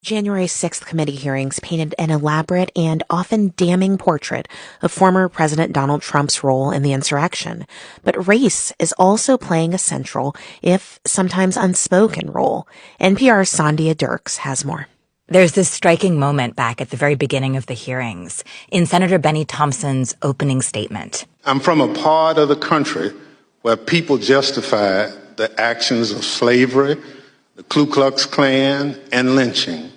January 6th committee hearings painted an elaborate and often damning portrait of former President Donald Trump's role in the insurrection. But race is also playing a central, if sometimes unspoken, role. NPR's Sandhya Dirks has more. There's this striking moment back at the very beginning of the hearings in Senator Benny Thompson's opening statement. I'm from a part of the country where people justify the actions of slavery, the Ku Klux Klan, and lynching.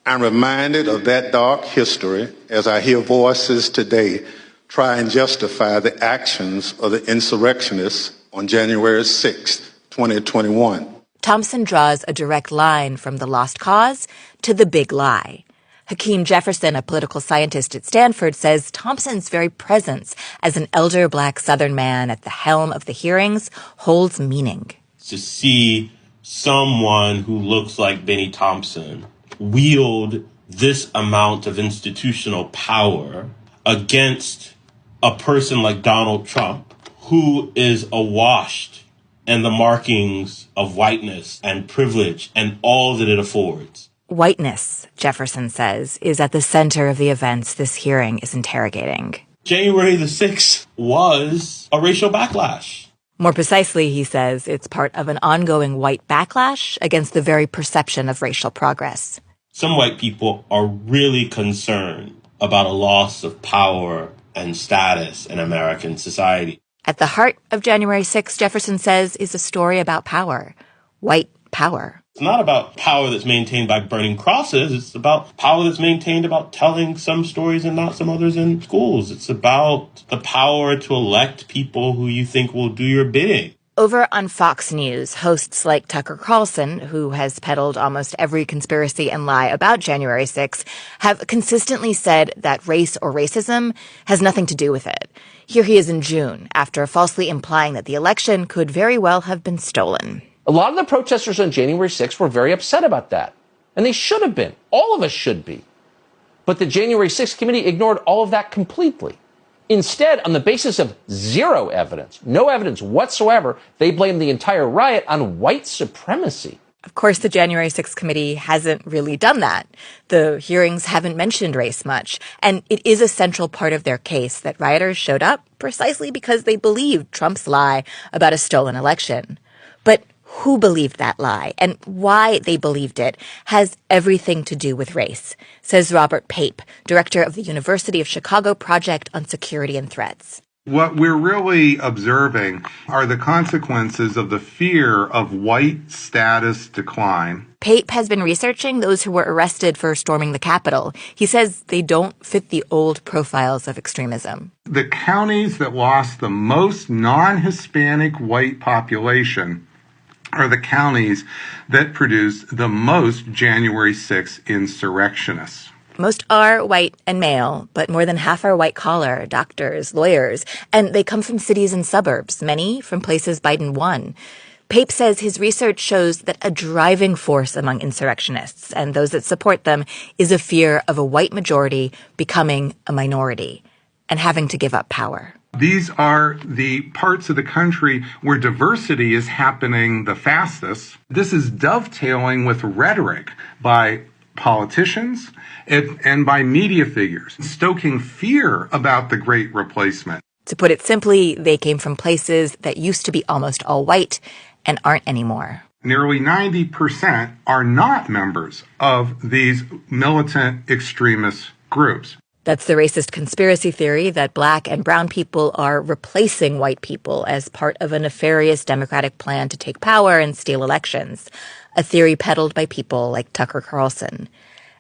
I'm reminded of that dark history as I hear voices today try and justify the actions of the insurrectionists on January 6, 2021. Thompson draws a direct line from the lost cause to the big lie. Hakeem Jefferson, a political scientist at Stanford, says Thompson's very presence as an elder black Southern man at the helm of the hearings holds meaning. To see someone who looks like Benny Thompson wield this amount of institutional power against a person like Donald Trump, who is awash in the markings of whiteness and privilege and all that it affords. Whiteness, Jefferson says, is at the center of the events this hearing is interrogating. January the 6th was a racial backlash. More precisely, he says, it's part of an ongoing white backlash against the very perception of racial progress. Some white people are really concerned about a loss of power and status in American society. At the heart of January 6th, Jefferson says, is a story about power, white power. It's not about power that's maintained by burning crosses. It's about power that's maintained about telling some stories and not some others in schools. It's about the power to elect people who you think will do your bidding. Over on Fox News, hosts like Tucker Carlson, who has peddled almost every conspiracy and lie about January 6th, have consistently said that race or racism has nothing to do with it. Here he is in June, after falsely implying that the election could very well have been stolen. A lot of the protesters on January 6th were very upset about that. And they should have been. All of us should be. But the January 6th committee ignored all of that completely. Instead, on the basis of zero evidence, no evidence whatsoever, they blamed the entire riot on white supremacy. Of course, the January 6th committee hasn't really done that. The hearings haven't mentioned race much, and it is a central part of their case that rioters showed up precisely because they believed Trump's lie about a stolen election. But who believed that lie and why they believed it has everything to do with race, says Robert Pape, director of the University of Chicago Project on Security and Threats. What we're really observing are the consequences of the fear of white status decline. Pape has been researching those who were arrested for storming the Capitol. He says they don't fit the old profiles of extremism. The counties that lost the most non-Hispanic white population are the counties that produced the most January 6 insurrectionists. Most are white and male, but more than half are white-collar, doctors, lawyers, and they come from cities and suburbs, many from places Biden won. Pape says his research shows that a driving force among insurrectionists and those that support them is a fear of a white majority becoming a minority and having to give up power. These are the parts of the country where diversity is happening the fastest. This is dovetailing with rhetoric by politicians and by media figures, stoking fear about the Great Replacement. To put it simply, they came from places that used to be almost all white and aren't anymore. Nearly 90% are not members of these militant extremist groups. That's the racist conspiracy theory that black and brown people are replacing white people as part of a nefarious Democratic plan to take power and steal elections, a theory peddled by people like Tucker Carlson.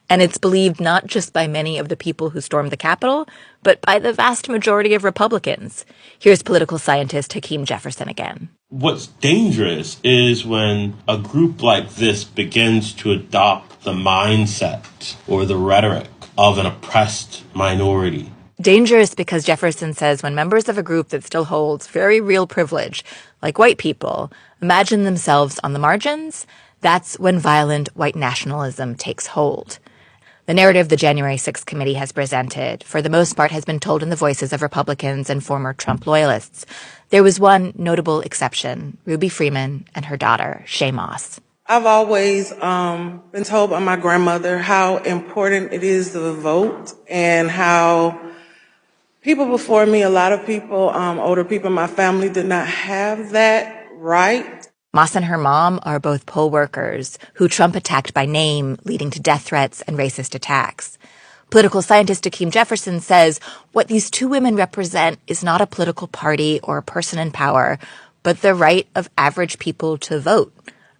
And it's believed not just by many of the people who stormed the Capitol, but by the vast majority of Republicans. Here's political scientist Hakeem Jefferson again. What's dangerous is when a group like this begins to adopt the mindset or the rhetoric of an oppressed minority. Dangerous because Jefferson says when members of a group that still holds very real privilege, like white people, imagine themselves on the margins, that's when violent white nationalism takes hold. The narrative the January 6th committee has presented, for the most part, has been told in the voices of Republicans and former Trump loyalists. There was one notable exception, Ruby Freeman and her daughter, Shay Moss. I've always been told by my grandmother how important it is to vote and how people before me, a lot of people, older people in my family, did not have that right. Moss and her mom are both poll workers who Trump attacked by name, leading to death threats and racist attacks. Political scientist Akeem Jefferson says what these two women represent is not a political party or a person in power, but the right of average people to vote,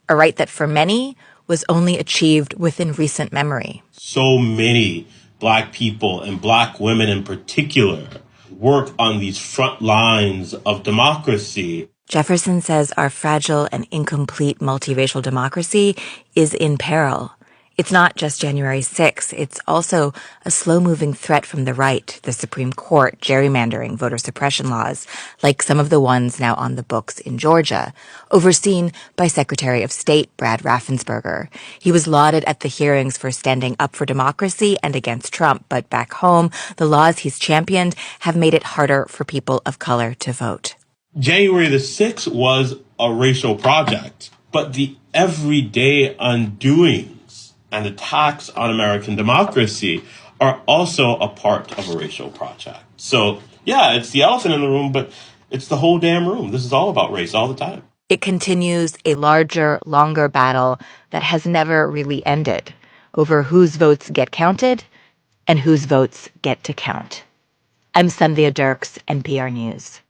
a right that for many was only achieved within recent memory. So many Black people and Black women in particular work on these front lines of democracy. Jefferson says our fragile and incomplete multiracial democracy is in peril. It's not just January 6th. It's also a slow-moving threat from the right, the Supreme Court, gerrymandering, voter suppression laws, like some of the ones now on the books in Georgia, overseen by Secretary of State Brad Raffensperger. He was lauded at the hearings for standing up for democracy and against Trump, but back home, the laws he's championed have made it harder for people of color to vote. January the 6th was a racial project, but the everyday undoings and attacks on American democracy are also a part of a racial project. So, yeah, it's the elephant in the room, but it's the whole damn room. This is all about race all the time. It continues a larger, longer battle that has never really ended over whose votes get counted and whose votes get to count. I'm Sandhya Dirks, NPR News.